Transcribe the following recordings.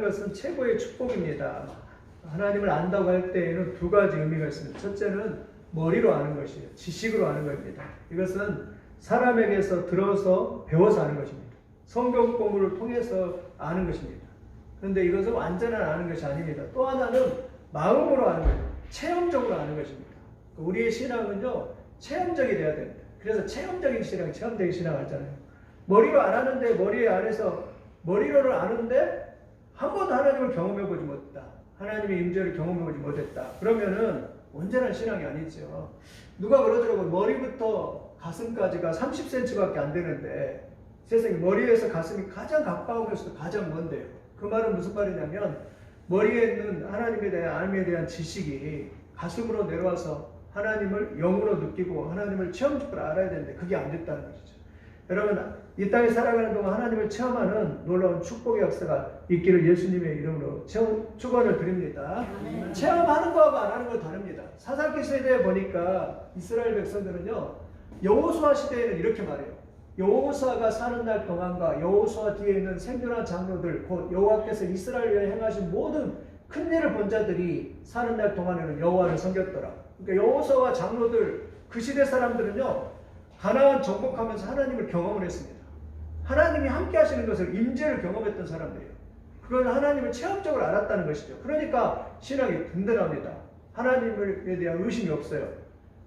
것은 최고의 축복입니다. 하나님을 안다고 할 때에는 두 가지 의미가 있습니다. 첫째는 머리로 아는 것이에요. 지식으로 아는 겁니다. 이것은 사람에게서 들어서 배워서 아는 것입니다. 성경 공부를 통해서 아는 것입니다. 그런데 이것은 완전한 아는 것이 아닙니다. 또 하나는 마음으로 아는 것입니다. 체험적으로 아는 것입니다. 우리의 신앙은요, 체험적이 돼야 됩니다. 그래서 체험적인 신앙 하잖아요. 머리로 안 하는데, 머리 안에서 머리로는 아는데 한 번도 하나님을 경험해보지 못했다. 하나님의 임재를 경험해보지 못했다. 그러면은 온전한 신앙이 아니죠. 누가 그러더라고요. 머리부터 가슴까지가 30cm밖에 안 되는데 세상에 머리에서 가슴이 가장 가까우면서도 가장 먼데요. 그 말은 무슨 말이냐면 머리에 있는 하나님에 대한 하나님에 대한 지식이 가슴으로 내려와서 하나님을 영으로 느끼고 하나님을 체험적으로 알아야 되는데 그게 안 됐다는 것이죠. 여러분, 이 땅에 살아가는 동안 하나님을 체험하는 놀라운 축복의 역사가 있기를 예수님의 이름으로 축원을 드립니다. 체험하는 거하고 안 하는 거 다릅니다. 사사기 세대에 보니까 이스라엘 백성들은요, 여호수아 시대에는 이렇게 말해요. 여호수아가 사는 날 동안과 여호수아 뒤에 있는 생존한 장로들, 곧 여호와께서 이스라엘 위에 행하신 모든 큰 일을 본 자들이 사는 날 동안에는 여호와를 섬겼더라. 그러니까 여호수아와 장로들, 그 시대 사람들은요, 가나안 정복하면서 하나님을 경험을 했습니다. 하나님이 함께 하시는 것을 임재를 경험했던 사람들이에요. 그건 하나님을 체험적으로 알았다는 것이죠. 그러니까 신앙이 든든합니다. 하나님에 대한 의심이 없어요.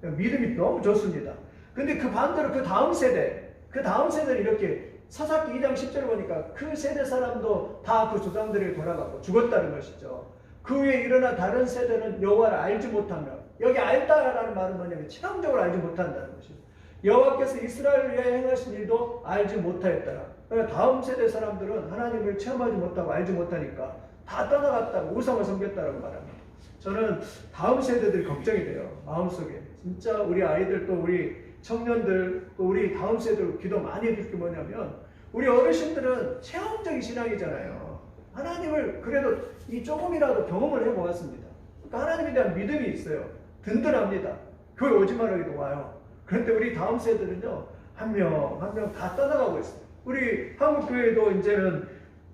믿음이 너무 좋습니다. 근데 그 반대로 그 다음 세대는 이렇게 사사기 2장 10절을 보니까 그 세대 사람도 다 그 조상들에게 돌아가고 죽었다는 것이죠. 그 위에 일어난 다른 세대는 여호와를 알지 못하며, 여기 알다라는 말은 뭐냐면 체험적으로 알지 못한다는 것이죠. 여호와께서 이스라엘을 위하여 행하신 일도 알지 못하였더라. 그러니까 다음 세대 사람들은 하나님을 체험하지 못하고 알지 못하니까 다 떠나갔다고 우상을 섬겼다고 말합니다. 저는 다음 세대들이 걱정이 돼요. 마음속에. 진짜 우리 아이들 또 우리 청년들 또 우리 다음 세대로 기도 많이 해줄 게 뭐냐면 우리 어르신들은 체험적인 신앙이잖아요. 하나님을 그래도 이 조금이라도 경험을 해보았습니다. 그러니까 하나님에 대한 믿음이 있어요. 든든합니다. 교회 오지 말라기도 와요. 그런데 우리 다음 세대는요, 한 명 한 명 다 떠나가고 있어요. 우리 한국 교회도 이제는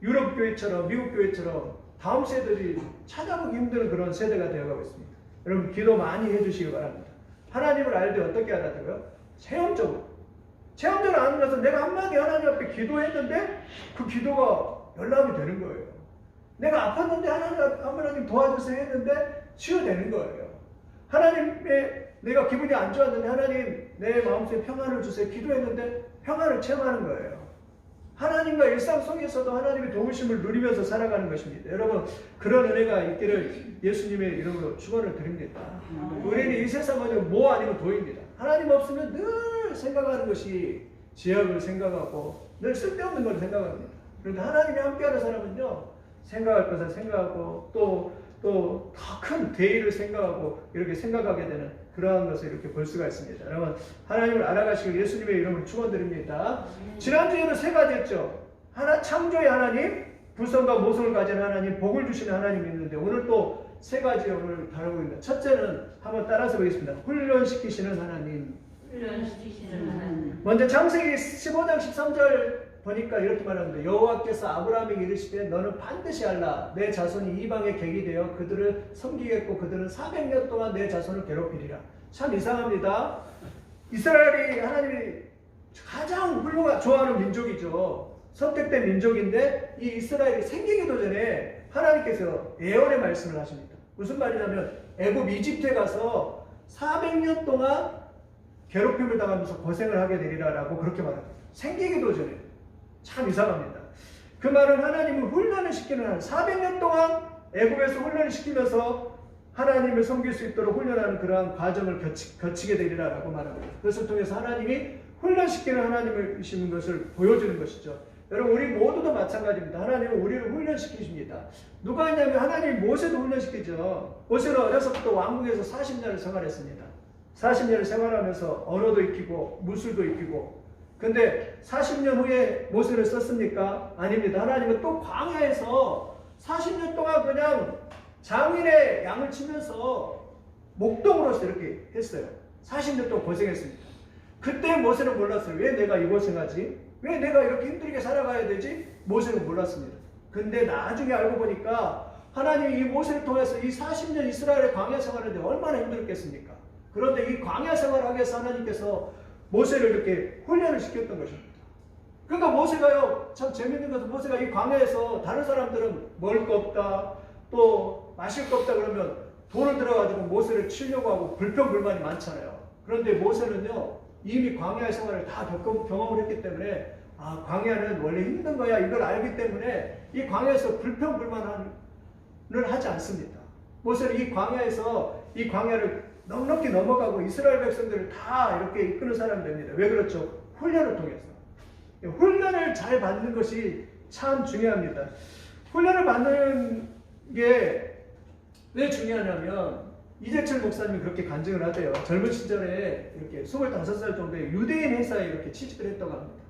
유럽 교회처럼 미국 교회처럼 다음 세대들이 찾아보기 힘든 그런 세대가 되어가고 있습니다. 여러분 기도 많이 해주시기 바랍니다. 하나님을 알 때 어떻게 알아들어요? 체험적으로 아는 것은 내가 한마디 하나님 앞에 기도했는데 그 기도가 연락이 되는 거예요. 내가 아팠는데 하나님 도와주세요 했는데 치유되는 거예요. 하나님의 내가 기분이 안 좋았는데 하나님 내 마음속에 평안을 주세요 기도했는데 평안을 체험하는 거예요. 하나님과 일상 속에서도 하나님의 도우심을 누리면서 살아가는 것입니다. 여러분 그런 은혜가 있기를 예수님의 이름으로 축원을 드립니다. 우리는 이 세상은 뭐 아니면 도입니다. 하나님 없으면 늘 생각하는 것이 죄악을 생각하고 늘 쓸데없는 걸 생각합니다. 그런데 하나님이 함께하는 사람은요, 생각할 것을 생각하고 또 더 큰 대의를 생각하고 이렇게 생각하게 되는 그러한 것을 이렇게 볼 수가 있습니다. 여러분 하나님을 알아가시고 예수님의 이름을 축원드립니다. 지난주에는 세 가지 했죠. 창조의 하나님, 불성과 모성을 가진 하나님, 복을 주시는 하나님이 있는데 오늘 또 세 가지 오늘 다루고 있습니다. 첫째는 한번 따라서 보겠습니다. 훈련시키시는 하나님. 먼저 창세기 15장 13절 보니까 이렇게 말하는데 여호와께서 아브라함에게 이르시되 너는 반드시 알라. 내 자손이 이방에 객이 되어 그들을 섬기겠고 그들은 400년 동안 내 자손을 괴롭히리라. 참 이상합니다. 이스라엘이 하나님이 가장 좋아하는 민족이죠. 선택된 민족인데 이 이스라엘이 생기기도 전에 하나님께서 예언의 말씀을 하십니다. 무슨 말이냐면 애굽 이집트에 가서 400년 동안 괴롭힘을 당하면서 고생을 하게 되리라라고 그렇게 말합니다. 생기기도 전에. 참 이상합니다. 그 말은 하나님을 훈련을 시키는 한 400년 동안 애굽에서 훈련을 시키면서 하나님을 섬길 수 있도록 훈련하는 그러한 과정을 거치게 되리라라고 말합니다. 그것을 통해서 하나님이 훈련시키는 하나님이시는 것을 보여주는 것이죠. 여러분 우리 모두도 마찬가지입니다. 하나님은 우리를 훈련시키십니다. 누가 했냐면 하나님이 모세도 훈련시키죠. 모세는 어려서부터 왕궁에서 40년을 생활했습니다. 40년을 생활하면서 언어도 익히고 무술도 익히고. 근데 40년 후에 모세를 썼습니까? 아닙니다. 하나님은 또 광야에서 40년 동안 그냥 장인의 양을 치면서 목동으로서 이렇게 했어요. 40년 동안 고생했습니다. 그때 모세는 몰랐어요. 왜 내가 이 고생하지? 왜 내가 이렇게 힘들게 살아가야 되지? 모세는 몰랐습니다. 근데 나중에 알고 보니까 하나님이 이 모세를 통해서 이 40년 이스라엘의 광야 생활하는데 얼마나 힘들었겠습니까? 그런데 이 광야 생활을 하기 위해서 하나님께서 모세를 이렇게 훈련을 시켰던 것입니다. 그러니까 모세가요, 참 재밌는 것은 모세가 이 광야에서 다른 사람들은 먹을 거 없다, 또 마실 거 없다 그러면 돈을 들어가지고 모세를 치려고 하고 불평불만이 많잖아요. 그런데 모세는요, 이미 광야의 생활을 다 경험을 했기 때문에 아, 광야는 원래 힘든 거야 이걸 알기 때문에 이 광야에서 불평불만을 하지 않습니다. 모세는 이 광야에서 이 광야를 넉넉히 넘어가고 이스라엘 백성들을 다 이렇게 이끄는 사람이 됩니다. 왜 그렇죠? 훈련을 통해서. 훈련을 잘 받는 것이 참 중요합니다. 훈련을 받는 게 왜 중요하냐면 이재철 목사님이 그렇게 간증을 하대요. 젊은 시절에 이렇게 25살 정도에 유대인 회사에 이렇게 취직을 했다고 합니다.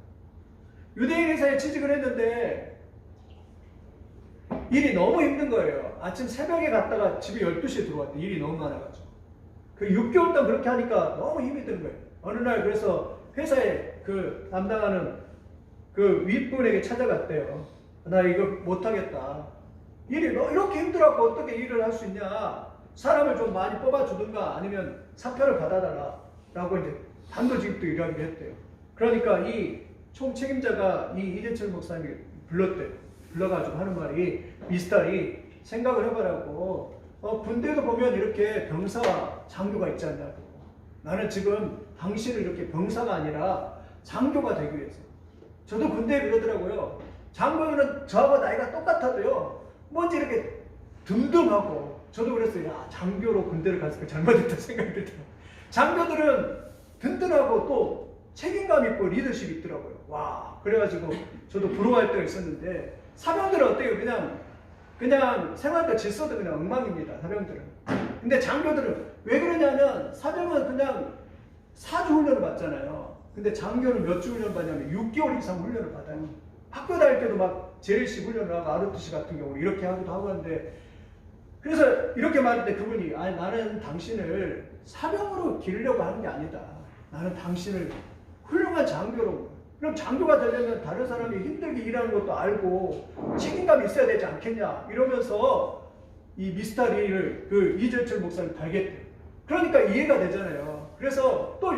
유대인 회사에 취직을 했는데 일이 너무 힘든 거예요. 아침 새벽에 갔다가 집에 12시에 들어왔대. 일이 너무 많아가지고. 그 6개월 동안 그렇게 하니까 너무 힘이 든 거예요. 어느 날 그래서 회사에 그 담당하는 그 윗분에게 찾아갔대요. 나 이거 못하겠다. 일이 너 이렇게 힘들어갖고 어떻게 일을 할 수 있냐. 사람을 좀 많이 뽑아주든가 아니면 사표를 받아달라. 라고 이제 단도직입도 일하기로 했대요. 그러니까 이 총책임자가 이 이재철 목사님이 불렀대요. 불러가지고 하는 말이 미스터리 생각을 해보라고. 군대도 보면 이렇게 병사와 장교가 있지 않냐고. 나는 지금 당신을 이렇게 병사가 아니라 장교가 되기 위해서. 저도 군대에 그러더라고요. 장교는 저하고 나이가 똑같아도요. 뭔지 이렇게 듬듬하고. 저도 그랬어요. 야, 장교로 군대를 갔으니까 잘못했다 생각이 들더라고요. 장교들은 든든하고 또 책임감 있고 리더십이 있더라고요. 와, 그래가지고 저도 부러워할 때가 있었는데 사병들은 어때요? 그냥 생활도 질서도 그냥 엉망입니다. 사병들은. 근데 장교들은 왜 그러냐면 사병은 그냥 4주 훈련을 받잖아요. 근데 장교는 몇 주 훈련 받냐면 6개월 이상 훈련을 받아요. 학교 다닐 때도 막 재래식 훈련을 하고 ROTC 같은 경우 이렇게 하기도 하고 하는데 그래서 이렇게 말했는데 그분이 아니 나는 당신을 사병으로 기르려고 하는 게 아니다. 나는 당신을 훌륭한 장교로. 그럼 장교가 되려면 다른 사람이 힘들게 일하는 것도 알고 책임감이 있어야 되지 않겠냐 이러면서 이 미스터리를 그 이재철 목사님 달겠대요. 그러니까 이해가 되잖아요. 그래서 또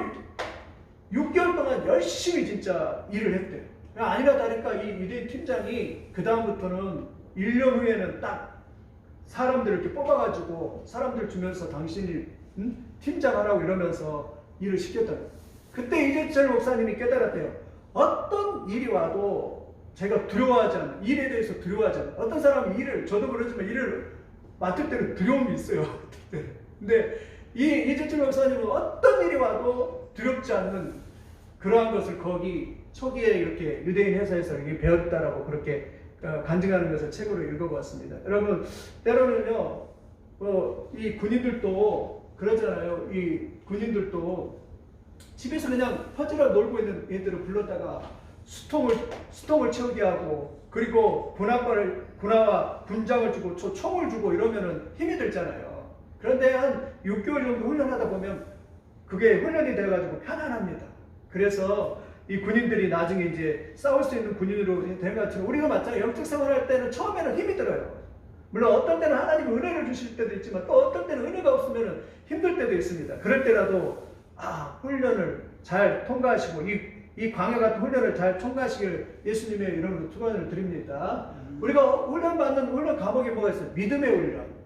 6개월 동안 열심히 진짜 일을 했대요. 아니라 다를까 이 유대인 팀장이 그 다음부터는 1년 후에는 딱 사람들을 이렇게 뽑아가지고 사람들 주면서 당신이 팀장 하라고 이러면서 일을 시켰더라고요. 그때 이재철 목사님이 깨달았대요. 어떤 일이 와도 제가 두려워하지 않는, 일에 대해서 두려워하지 않는, 어떤 사람이 저도 그러지만 일을 맡을 때는 두려움이 있어요. 근데 이 이재철 목사님은 어떤 일이 와도 두렵지 않는 그러한 것을 거기 초기에 이렇게 유대인 회사에서 이렇게 배웠다라고 그렇게 간증하는 것을 책으로 읽어보았습니다. 여러분, 때로는요, 이 군인들도 그러잖아요. 이 군인들도 집에서 그냥 퍼지러 놀고 있는 애들을 불렀다가 수통을 채우게 하고, 그리고 군화와 군장을 주고 총을 주고 이러면은 힘이 들잖아요. 그런데 한 6개월 정도 훈련하다 보면 그게 훈련이 돼가지고 편안합니다. 그래서 이 군인들이 나중에 이제 싸울 수 있는 군인으로 된 것처럼 우리가 마찬가지로 영적 생활할 때는 처음에는 힘이 들어요. 물론 어떤 때는 하나님이 은혜를 주실 때도 있지만 또 어떤 때는 은혜가 없으면 힘들 때도 있습니다. 그럴 때라도 훈련을 잘 통과하시고 이 광야 같은 훈련을 잘 통과하시길 예수님의 이름으로 축원을 드립니다. 우리가 훈련 과목이 뭐가 있어요? 믿음의 훈련.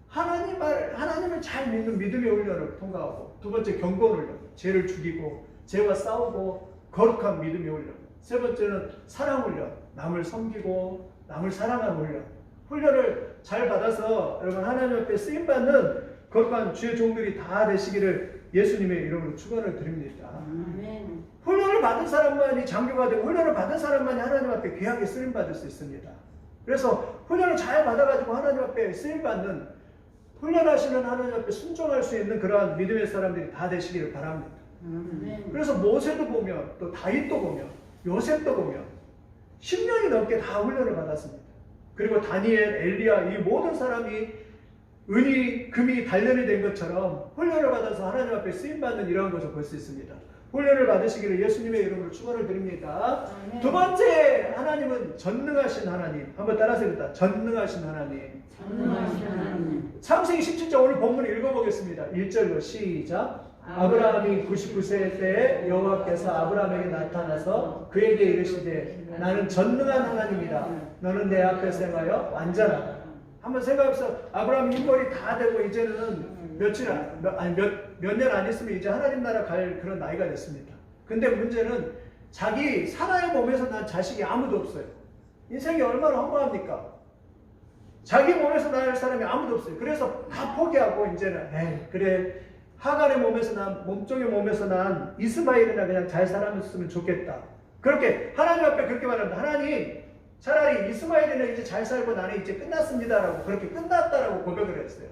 하나님을 잘 믿는 믿음의 훈련을 통과하고, 두 번째 경건 훈련. 죄를 죽이고 죄와 싸우고 거룩한 믿음의 훈련. 세 번째는 사랑 훈련. 남을 섬기고 남을 사랑하는 훈련. 훈련을 잘 받아서 여러분 하나님 앞에 쓰임받는 거룩한 주의 종들이 다 되시기를 예수님의 이름으로 축원을 드립니다. 아멘. 훈련을 받은 사람만이 장교가 되고 훈련을 받은 사람만이 하나님 앞에 귀하게 쓰임받을 수 있습니다. 그래서 훈련을 잘 받아가지고 하나님 앞에 쓰임받는, 훈련하시는 하나님 앞에 순종할 수 있는 그러한 믿음의 사람들이 다 되시기를 바랍니다. 그래서 모세도 보면, 또 다윗도 보면, 요셉도 보면 10년이 넘게 다 훈련을 받았습니다. 그리고 다니엘, 엘리야, 이 모든 사람이 은이, 금이 단련이 된 것처럼 훈련을 받아서 하나님 앞에 쓰임받는 이러한 것을 볼 수 있습니다. 훈련을 받으시기를 예수님의 이름으로 축원을 드립니다. 두 번째 하나님은 전능하신 하나님. 한번 따라서 읽다. 전능하신 하나님. 전능하신 하나님. 창세기 17장 오늘 본문 읽어보겠습니다. 1절로 시작. 아브라함이 99세 때 여호와께서 아브라함에게 나타나서 그에게 이르시되 나는 전능한 하나님이다. 너는 내 앞에서 행하여 완전하다. 한번 생각해보세요. 아브라함 인물이 다 되고 이제는 몇 년 안 있으면 이제 하나님 나라 갈 그런 나이가 됐습니다. 근데 문제는 자기 사나의 몸에서 난 자식이 아무도 없어요. 인생이 얼마나 허무합니까? 자기 몸에서 날 사람이 아무도 없어요. 그래서 다 포기하고 이제는 그래 하갈의 몸에서 난 몸종의 몸에서 난 이스마엘이나 그냥 잘 살았으면 좋겠다. 그렇게 하나님 앞에 그렇게 말합니다. 하나님 차라리 이스마엘이나 이제 잘 살고 나는 이제 끝났습니다라고 그렇게 끝났다라고 고백을 했어요.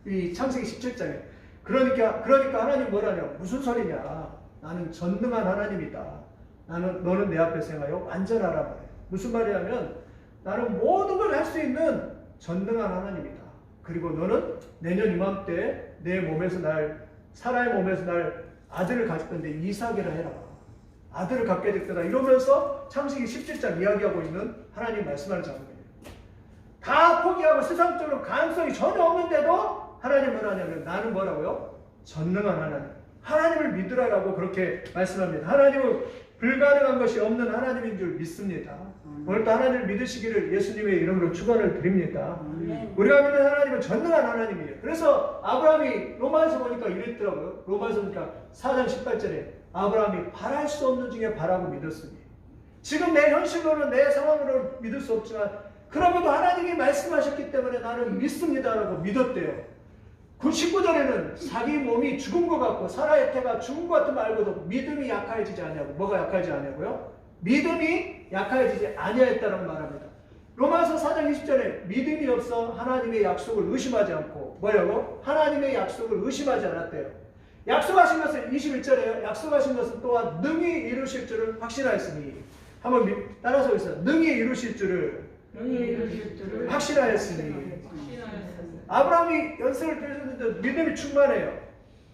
이 창세기 17장에. 그러니까 하나님 뭐라냐? 무슨 소리냐? 나는 전능한 하나님이다. 너는 내 앞에서 행하여 완전하라 말이에요. 무슨 말이냐면 나는 모든 걸 할 수 있는 전능한 하나님이다. 그리고 너는 내년 이맘때 내 몸에서 사라의 몸에서 아들을 가질 건데 이삭이라 해라. 아들을 갖게 될 거다. 이러면서 창세기 17장 이야기하고 있는 하나님 말씀하는 장면이에요. 다 포기하고 세상적으로 가능성이 전혀 없는데도 하나님 뭐라냐면 나는 뭐라고요? 전능한 하나님. 하나님을 믿으라라고 그렇게 말씀합니다. 하나님은 불가능한 것이 없는 하나님인 줄 믿습니다. 오늘도 하나님을 믿으시기를 예수님의 이름으로 축원을 드립니다. 우리가 믿는 하나님은 전능한 하나님이에요. 그래서 아브라함이 로마에서 보니까 이랬더라고요. 로마에서 보니까 4장 18절에 아브라함이 바랄 수 없는 중에 바라고 믿었으니 지금 내 현실로는 내 상황으로 믿을 수 없지만 그러면도 하나님이 말씀하셨기 때문에 나는 믿습니다라고 믿었대요. 19절에는 자기 몸이 죽은 것 같고 사라의 태가 죽은 것 같은 알고도 믿음이 약해지지 않냐고. 뭐가 약해지지 않냐고요? 믿음이 약해지지 아니하였다라고 말합니다. 로마서 4장 20절에 믿음이 없어 하나님의 약속을 의심하지 않고 뭐라고? 하나님의 약속을 의심하지 않았대요. 약속하신 것은 21절에요. 약속하신 것은 또한 능히 이루실 줄을 확신하였으니 한번 따라서 있어요. 능히 이루실 줄을 확신하였으니 아브라함이 연세를 들였는데 믿음이 충만해요.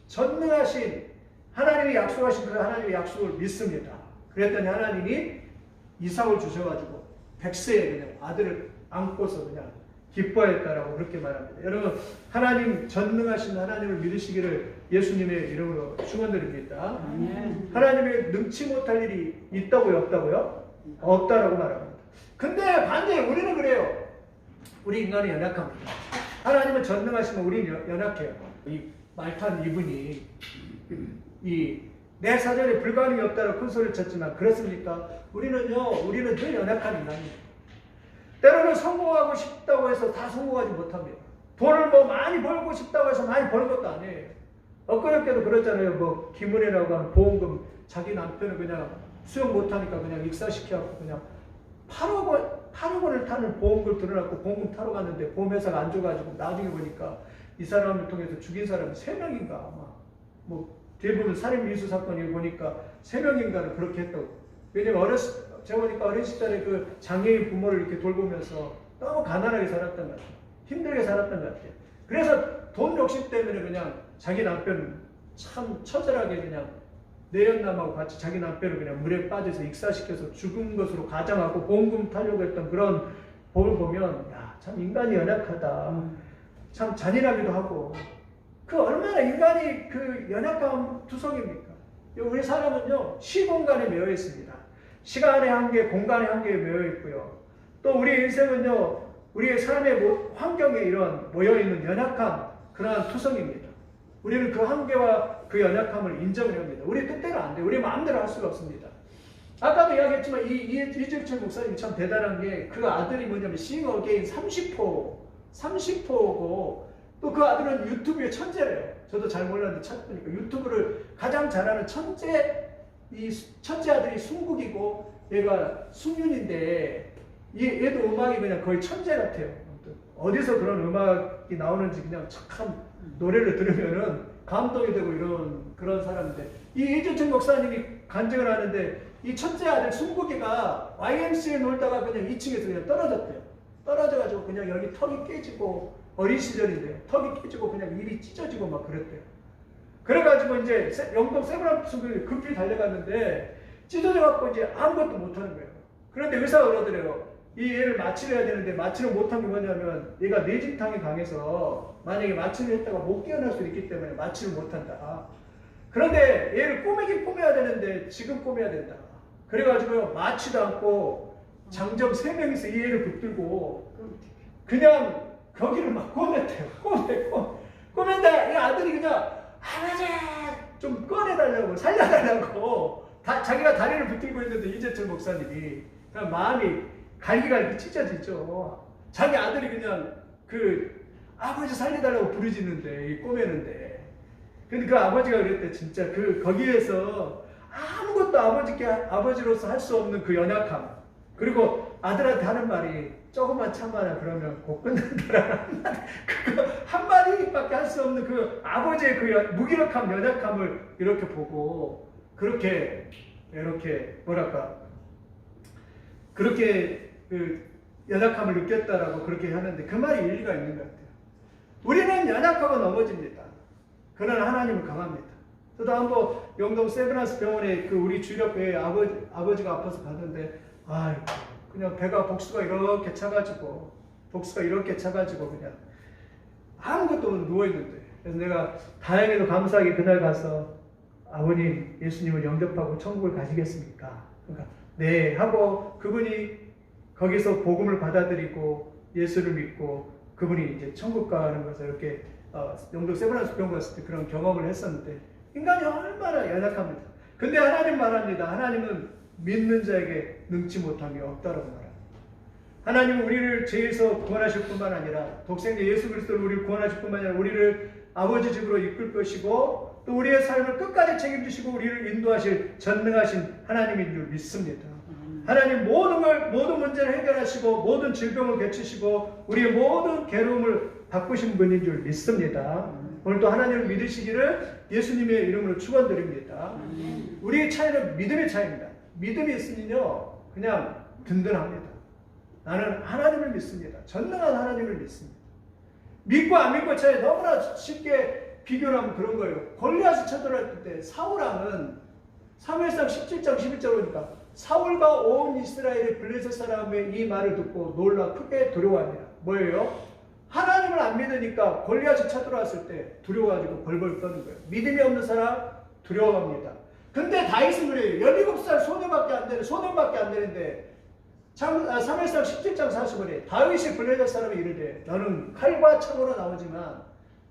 전능하신 하나님이 약속하신 그 하나님의 약속을 믿습니다. 그랬더니 하나님이 이삭을 주셔가지고 100세에 그냥 아들을 안고서 그냥 기뻐했다라고 그렇게 말합니다. 여러분 하나님 전능하신 하나님을 믿으시기를 예수님의 이름으로 축원드립니다. 하나님의 능치 못할 일이 있다고요? 없다고요? 없다라고 말합니다. 근데 반대에 우리는 그래요. 우리 인간이 연약합니다. 하나님은 전능하시면 우리는 연약해요. 이 말탄 이분이 내 사전에 불가능이 없다고 큰 소리를 쳤지만 그렇습니까? 우리는 늘 연약한 인간입니다. 때로는 성공하고 싶다고 해서 다 성공하지 못합니다. 돈을 많이 벌고 싶다고 해서 많이 버는 것도 아니에요. 엊그저께도 그랬잖아요. 김은혜라고 하는 보험금 자기 남편을 그냥 수용 못하니까 그냥 익사시켜갖고 그냥 8억 원을 타는 보험금을 들어놨고 보험금 타러 갔는데 보험회사가 안 줘가지고 나중에 보니까 이 사람을 통해서 죽인 사람이 3명인가 아마 대부분 살인 미수 사건을 보니까 3명인가를 그렇게 했다고. 왜냐면 제가 보니까 어린 시절에 그 장애인 부모를 이렇게 돌보면서 너무 가난하게 살았던 것 같아요. 힘들게 살았던 것 같아요. 그래서 돈 욕심 때문에 그냥 자기 남편 참 처절하게 그냥 내연남하고 같이 자기 남편을 그냥 물에 빠져서 익사시켜서 죽은 것으로 가장하고 보험금 타려고 했던 그런 법을 보면 참 인간이 연약하다. 참 잔인하기도 하고 얼마나 인간이 그 연약한 투성입니까? 우리 사람은요 시공간에 매여 있습니다. 시간의 한계, 공간의 한계에 매여 있고요. 또 우리 인생은요 우리의 삶의 환경에 이런 모여있는 연약한 그러한 투성입니다. 우리는 그 한계와 그 연약함을 인정을 합니다. 우리 뜻대로 안 돼요. 우리 마음대로 할 수가 없습니다. 아까도 이야기했지만 이재철 목사님이 참 대단한 게 그 아들이 뭐냐면 Sing Again 30호고 또 그 아들은 유튜브의 천재래요. 저도 잘 몰랐는데 찾보니까 유튜브를 가장 잘하는 이 첫째 아들이 순국이고 얘가 숙윤인데 얘도 음악이 그냥 거의 천재 같아요. 어디서 그런 음악이 나오는지 그냥 참 노래를 들으면은 감동이 되고 그런 사람인데 이재철 목사님이 간증을 하는데 이 첫째 아들 순국이가 YMCA 놀다가 그냥 2층에서 그냥 떨어졌대요. 떨어져가지고 그냥 여기 턱이 깨지고 어린 시절인데요. 턱이 깨지고 그냥 입이 찢어지고 막 그랬대요. 그래가지고 이제 영동 세브란스를 급히 달려갔는데 찢어져갖고 이제 아무것도 못하는 거예요. 그런데 의사가 그러더래요. 이 애를 마취를 해야 되는데 마취를 못한 게 뭐냐면 얘가 뇌진탕이 강해서 만약에 마취를 했다가 못 깨어날 수 있기 때문에 마취를 못한다. 그런데 얘를 꼬매긴 꼬매야 되는데 지금 꼬매야 된다. 그래가지고 마취도 않고 장점 3명이서 이 애를 붙들고 그냥 거기를 막 꼬맸대요. 꼬맨다. 이 아들이 그냥 아버지 좀 꺼내달라고 살려달라고 자기가 다리를 붙들고 있는데 이재철 목사님이 그냥 마음이 갈기갈기 찢어지죠. 자기 아들이 그냥 그 아버지 살려달라고 부르짖는데 꼬매는데 근데 그 아버지가 그랬대. 진짜 거기에서 아무것도 아버지로서 할 수 없는 그 연약함 그리고 아들한테 하는 말이 조금만 참아라 그러면 곧 끝난다라는 한마디 그거 한마디밖에 할 수 없는 그 아버지의 그 무기력함 연약함을 이렇게 보고 그렇게 뭐랄까 그렇게 그 연약함을 느꼈다라고 그렇게 하는데 그 말이 일리가 있는 것 같아요. 우리는 연약하고 넘어집니다. 그러나 하나님은 강합니다. 저도 한번 영동 세브란스 병원에 그 우리 주력교회 아버지가 아파서 갔는데 그냥 배가 복수가 이렇게 차가지고 그냥 아무것도 없는 누워있는데 그래서 내가 다행히도 감사하게 그날 가서 아버님 예수님을 영접하고 천국을 가시겠습니까? 그러니까 네 하고 그분이 거기서 복음을 받아들이고 예수를 믿고 그분이 이제 천국 가는 것을 이렇게 영동 세브란스 병원 갔을 때 그런 경험을 했었는데 인간이 얼마나 연약합니다. 근데 하나님 말합니다. 하나님은 믿는 자에게 능치 못함이 없다라고 말합니다. 하나님은 우리를 죄에서 구원하실 뿐만 아니라 독생자 예수 그리스도를 우리를 구원하실 뿐만 아니라 우리를 아버지 집으로 이끌 것이고 또 우리의 삶을 끝까지 책임지시고 우리를 인도하실 전능하신 하나님인 줄 믿습니다. 하나님 모든 문제를 해결하시고 모든 질병을 고치시고 우리의 모든 괴로움을 바꾸신 분인 줄 믿습니다. 오늘도 하나님을 믿으시기를 예수님의 이름으로 축원드립니다. 우리의 차이는 믿음의 차이입니다. 믿음이 있으면요 그냥 든든합니다. 나는 하나님을 믿습니다. 전능한 하나님을 믿습니다. 믿고 안 믿고 차이 너무나 쉽게 비교를 하면 그런 거예요. 골리앗이 쳐들어갈 때 사울왕은 사무엘상 17장 11절 보니까 사울과 온 이스라엘의 블레셋 사람의 이 말을 듣고 놀라 크게 두려워합니다. 뭐예요? 하나님을 안 믿으니까 골리앗이 쳐들어왔을 때 두려워가지고 벌벌 떠는 거예요. 믿음이 없는 사람 두려워합니다. 근데 다윗은 그래요. 17살 소년밖에 안 되는데 사무엘상 17장 40절에 다윗이 블레셋 사람이 이르되 너는 칼과 창으로 나오지만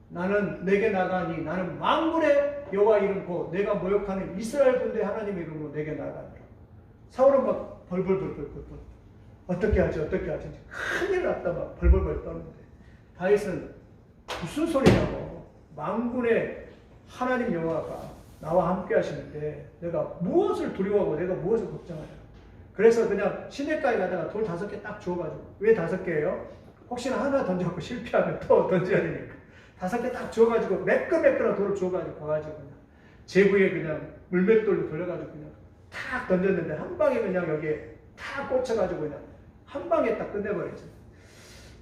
나는 내게 나가니 나는 만군의 여호와 이름 곧 내가 모욕하는 이스라엘 군대 하나님 이름으로 내게 나가니라. 사울은 막 벌벌벌 어떻게 하지 큰일 났다 막 벌벌벌 떠는데 다윗은 무슨 소리냐고 만군의 하나님 여호와가 나와 함께 하시는데 내가 무엇을 두려워하고 내가 무엇을 걱정하냐. 그래서 그냥 시내가에 가다가 돌 5개 딱 주워가지고 왜 5개예요? 혹시나 하나 던져갖고 실패하면 또 던져야 되니까 5개 딱 주워가지고 매끈매끈한 돌을 주워가지고 가가지고 그냥 제부에 그냥 물맷돌로 돌려가지고 그냥 탁 던졌는데 한 방에 그냥 여기에 탁 꽂혀가지고 그냥 한 방에 딱 끝내버리죠.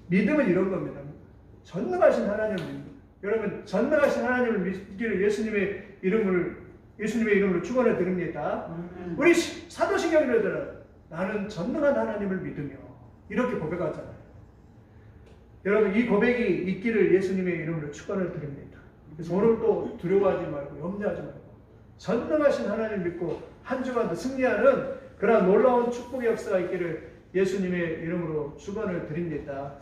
믿음은 이런 겁니다. 전능하신 하나님을 믿는. 여러분 전능하신 하나님을 믿기를 예수님의 이름으로 축원을 드립니다. 우리 사도신경에서는 나는 전능한 하나님을 믿으며 이렇게 고백하잖아요. 여러분 이 고백이 있기를 예수님의 이름으로 축원을 드립니다. 그래서 오늘도 두려워하지 말고 염려하지 말고 전능하신 하나님을 믿고 한 주간도 승리하는 그런 놀라운 축복의 역사가 있기를 예수님의 이름으로 축원을 드립니다.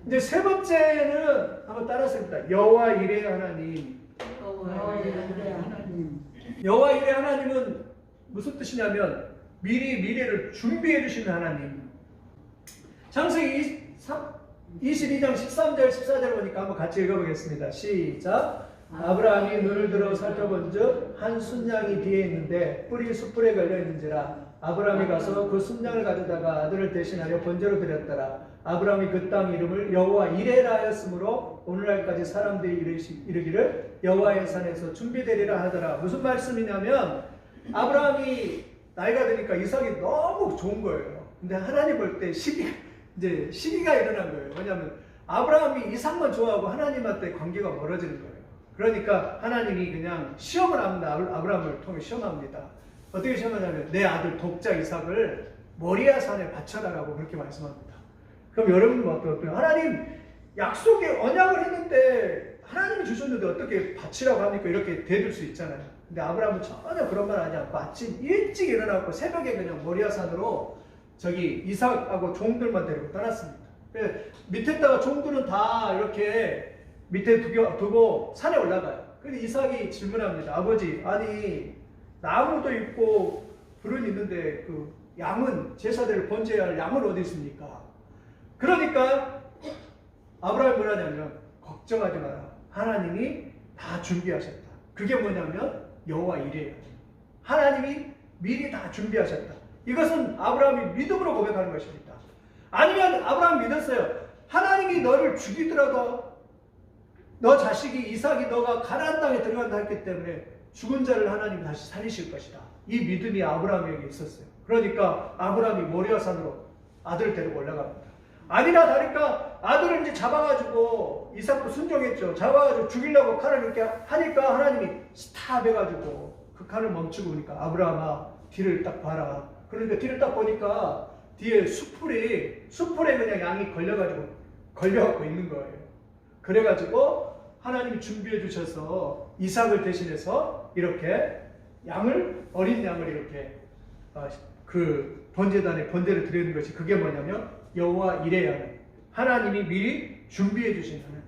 이제 세 번째는 한번 따라서 해봅니다. 여호와 이레 하나님. 여호와 이레 하나님은 무슨 뜻이냐면 미래를 준비해 주시는 하나님. 창세기 22장 13절 14절 보니까 한번 같이 읽어보겠습니다. 시작. 아브라함이 눈을 들어 살펴본즉 한 순양이 뒤에 있는데 뿔이 숯불에 걸려 있는지라 아브라함이 가서 그 순양을 가져다가 아들을 대신하여 번제로 드렸더라. 아브라함이 그 땅 이름을 여호와 이레라 하였으므로 오늘날까지 사람들이 이르기를 여호와의 산에서 준비되리라 하더라. 무슨 말씀이냐면 아브라함이 나이가 드니까 이삭이 너무 좋은 거예요. 근데 하나님 볼 때 시기가 일어난 거예요. 왜냐하면 아브라함이 이삭만 좋아하고 하나님한테 관계가 멀어지는 거예요. 그러니까 하나님이 그냥 시험을 합니다. 아브라함을 통해 시험합니다. 어떻게 시험하냐면 내 아들 독자 이삭을 모리아 산에 바쳐라라고 그렇게 말씀합니다. 그럼 여러분은 어때요? 하나님 약속의 언약을 했는데 하나님이 주셨는데 어떻게 바치라고 합니까? 이렇게 대들 수 있잖아요. 근데 아브라함은 전혀 그런 말 하지 않고 아침 일찍 일어나고 새벽에 그냥 모리아 산으로 저기 이삭하고 종들만 데리고 떠났습니다. 밑에다가 종들은 다 이렇게 밑에 두고 산에 올라가요. 그런데 이삭이 질문합니다. 아버지, 아니 나무도 있고 불은 있는데 그 양은 제사대를 번제해야 할 양은 어디 있습니까? 그러니까 아브라함이 뭐라냐면 걱정하지 마라. 하나님이 다 준비하셨다. 그게 뭐냐면 여호와 이레야. 하나님이 미리 다 준비하셨다. 이것은 아브라함이 믿음으로 고백하는 것입니다. 아니면 아브라함이 믿었어요. 하나님이 너를 죽이더라도 너 자식이 이삭이 너가 가나안 땅에 들어간다 했기 때문에 죽은 자를 하나님이 다시 살리실 것이다. 이 믿음이 아브라함에게 있었어요. 그러니까 아브라함이 모리아산으로 아들을 데리고 올라갑니다. 아니나 다를까 아들을 이제 잡아가지고 이삭도 순종했죠. 잡아가지고 죽이려고 칼을 이렇게 하니까 하나님이 스탑 해가지고 그 칼을 멈추고 보니까 아브라함아 뒤를 딱 봐라. 그러니까 뒤를 딱 보니까 뒤에 수풀에 그냥 양이 걸려갖고 있는 거예요. 그래가지고 하나님이 준비해 주셔서 이삭을 대신해서 이렇게 어린 양을 이렇게 그 번제단에 번제를 드리는 것이 그게 뭐냐면 여호와 이레야는 하나님이 미리 준비해 주신 하나님.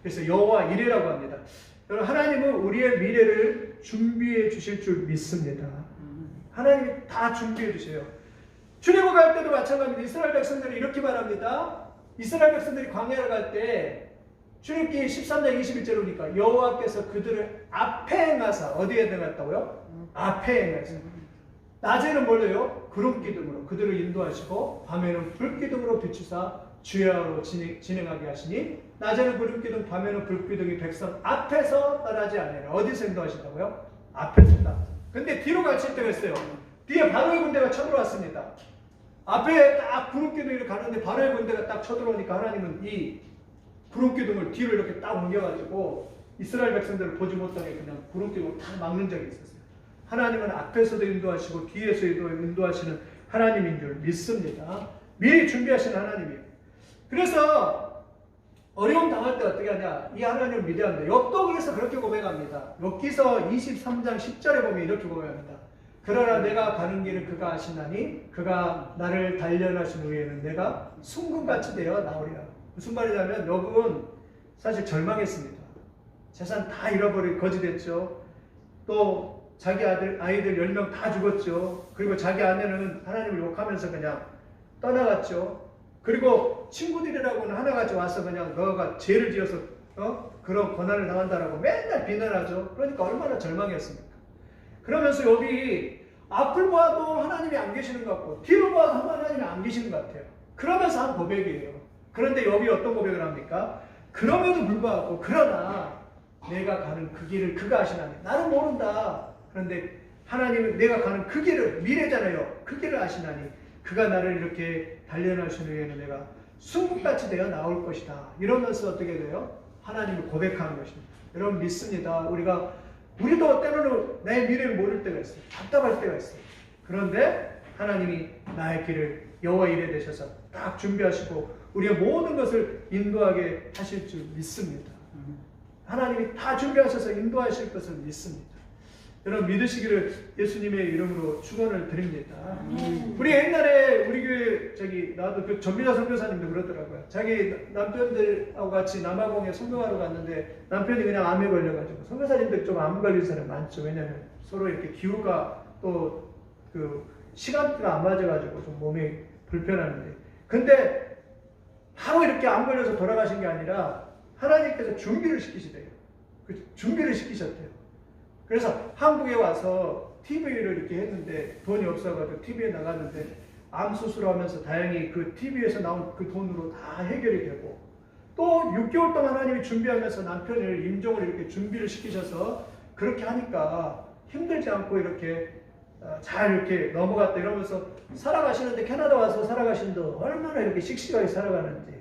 그래서 여호와 이레라고 합니다. 여러분 하나님은 우리의 미래를 준비해 주실 줄 믿습니다. 하나님이 다 준비해 주세요. 출애굽 갈 때도 마찬가지입니다. 이스라엘 백성들이 이렇게 말합니다. 이스라엘 백성들이 광야를 갈 때 출애굽기 13장 21절에 보니까 여호와께서 그들을 앞에 행하사 어디에 행했다고요? 앞에 행하사 낮에는 뭘로요? 구름 기둥으로 그들을 인도하시고 밤에는 불 기둥으로 비추사 주야로 진행하게 하시니 낮에는 구름 기둥 밤에는 불 기둥이 백성 앞에서 떠나지 않으라. 어디서 인도하신다고요? 앞에서 떠나. 근데 뒤로 가실 때가 있어요. 뒤에 바로의 군대가 쳐들어왔습니다. 앞에 딱 구름 기둥이 가는데 바로의 군대가 딱 쳐들어오니까 하나님은 이 구름 기둥을 뒤로 이렇게 딱 옮겨가지고 이스라엘 백성들을 보지 못하게 그냥 구름 기둥을 다 막는 적이 있었어요. 하나님은 앞에서도 인도하시고 뒤에서도 인도하시는 하나님인 줄 믿습니다. 미리 준비하신 하나님이에요. 그래서 어려움 당할 때 어떻게 하냐? 이 하나님을 믿어야 합니다. 욥독에서 그렇게 고백합니다. 욥기서 23장 10절에 보면 이렇게 고백합니다. 그러나 내가 가는 길을 그가 아시나니 그가 나를 단련하신 후에는 내가 순금같이 되어 나오리라. 무슨 말이냐면 욥은 사실 절망했습니다. 재산 다 잃어버리고 거지됐죠. 또 자기 아이들 10명 다 죽었죠. 그리고 자기 아내는 하나님을 욕하면서 그냥 떠나갔죠. 그리고 친구들이라고는 하나같이 와서 그냥 너가 죄를 지어서 그런 고난을 당한다라고 맨날 비난하죠. 그러니까 얼마나 절망했습니까? 그러면서 욥이 앞을 봐도 하나님이 안 계시는 것 같고 뒤로 봐도 하나님이 안 계시는 것 같아요. 그러면서 한 고백이에요. 그런데 욥이 어떤 고백을 합니까? 그럼에도 불구하고 그러나 내가 가는 그 길을 그가 아시나니 나는 모른다. 그런데 하나님은 내가 가는 그 길을 미래잖아요. 그 길을 아시나니 그가 나를 이렇게 단련하신 후에는 내가 순금같이 되어 나올 것이다. 이러면서 어떻게 돼요? 하나님을 고백하는 것입니다. 여러분 믿습니다. 우리도 때로는 내 미래를 모를 때가 있어요. 답답할 때가 있어요. 그런데 하나님이 나의 길을 여호와 이레 되셔서 딱 준비하시고 우리의 모든 것을 인도하게 하실 줄 믿습니다. 하나님이 다 준비하셔서 인도하실 것을 믿습니다. 여러분 믿으시기를 예수님의 이름으로 축원을 드립니다. 우리 옛날에 우리 교회 나도 그 전미자 선교사님도 그러더라고요. 자기 남편들하고 같이 남아공에 선교하러 갔는데 남편이 그냥 암에 걸려가지고 선교사님들 좀 암 걸린 사람 많죠. 왜냐하면 서로 이렇게 기후가 또 그 시간대가 안 맞아가지고 좀 몸이 불편한데 근데 바로 이렇게 암 걸려서 돌아가신 게 아니라 하나님께서 준비를 시키시대요. 준비를 시키셨대요. 그래서 한국에 와서 TV를 이렇게 했는데 돈이 없어가지고 TV에 나갔는데 암 수술하면서 다행히 그 TV에서 나온 그 돈으로 다 해결이 되고 또 6개월 동안 하나님이 준비하면서 남편을 임종을 이렇게 준비를 시키셔서 그렇게 하니까 힘들지 않고 이렇게 잘 이렇게 넘어갔다 이러면서 살아가시는데 캐나다 와서 살아가시는데 얼마나 이렇게 씩씩하게 살아가는지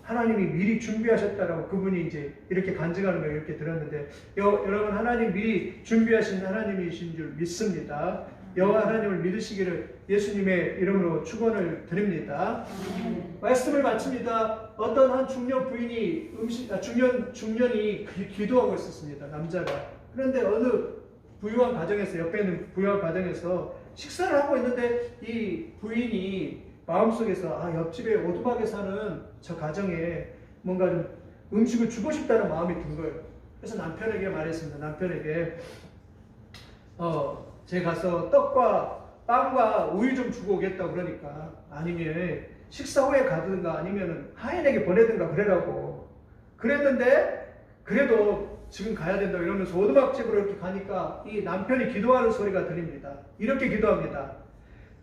하나님이 미리 준비하셨다라고 그분이 이제 이렇게 간증하는 걸 이렇게 들었는데 여러분 하나님 미리 준비하신 하나님이신 줄 믿습니다. 여호와 하나님을 믿으시기를 예수님의 이름으로 축원을 드립니다. 말씀을 마칩니다. 어떤 한 중년 부인이 중년이 기도하고 있었습니다. 남자가. 그런데 어느 부유한 가정에서 옆에 있는 부유한 가정에서 식사를 하고 있는데 이 부인이 마음속에서 옆집에 오두막에 사는 저 가정에 뭔가 좀 음식을 주고 싶다는 마음이 든 거예요. 그래서 남편에게 말했습니다. 남편에게 제가 가서 떡과 빵과 우유 좀 주고 오겠다고 그러니까 아니면 식사 후에 가든가 아니면 하인에게 보내든가 그러라고 그랬는데 그래도 지금 가야 된다 이러면서 오두막집으로 이렇게 가니까 이 남편이 기도하는 소리가 들립니다. 이렇게 기도합니다.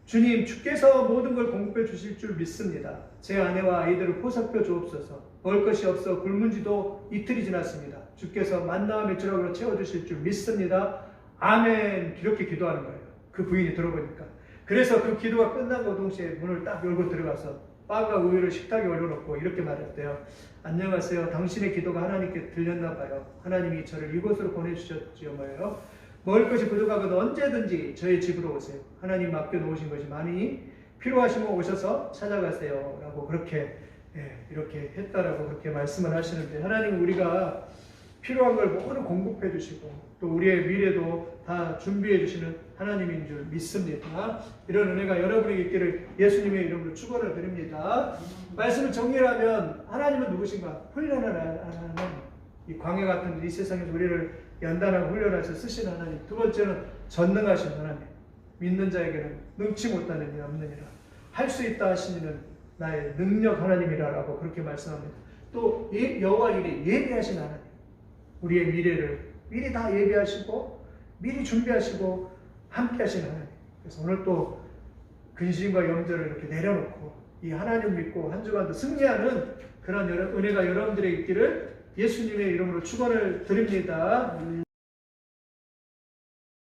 주님, 주께서 모든 걸 공급해 주실 줄 믿습니다. 제 아내와 아이들을 보살펴 주옵소서. 먹을 것이 없어 굶은 지도 이틀이 지났습니다. 주께서 만나와 메추라기로 채워주실 줄 믿습니다. 아멘. 이렇게 기도하는 거예요. 그 부인이 들어보니까. 그래서 그 기도가 끝나고 동시에 문을 딱 열고 들어가서 빵과 우유를 식탁에 올려놓고 이렇게 말했대요. 안녕하세요. 당신의 기도가 하나님께 들렸나 봐요. 하나님이 저를 이곳으로 보내주셨지요 뭐예요. 먹을 것이 부족하거든 언제든지 저희 집으로 오세요. 하나님 맡겨놓으신 것이 많이 필요하시면 오셔서 찾아가세요. 라고 그렇게 이렇게 했다라고 그렇게 말씀을 하시는데 하나님 우리가 필요한 걸 모두 공급해 주시고 또 우리의 미래도 다 준비해 주시는 하나님인 줄 믿습니다. 이런 은혜가 여러분에게 있기를 예수님의 이름으로 축원을 드립니다. 말씀을 정리하면 하나님은 누구신가? 훈련을 하는 이 광야 같은 이 세상에서 우리를 연단하고 훈련해서 쓰시는 하나님. 두 번째는 전능하신 하나님. 믿는 자에게는 능치 못하는 일 없느니라. 할 수 있다 하시는 나의 능력 하나님이라고 그렇게 말씀합니다. 또 여호와 일에 예비하신 하나님. 우리의 미래를 미리 다 예비하시고 미리 준비하시고 함께 하시는 하나님. 그래서 오늘 또 근심과 염려를 이렇게 내려놓고 이 하나님 믿고 한 주간도 승리하는 그런 은혜가 여러분들에게 있기를 예수님의 이름으로 축원을 드립니다.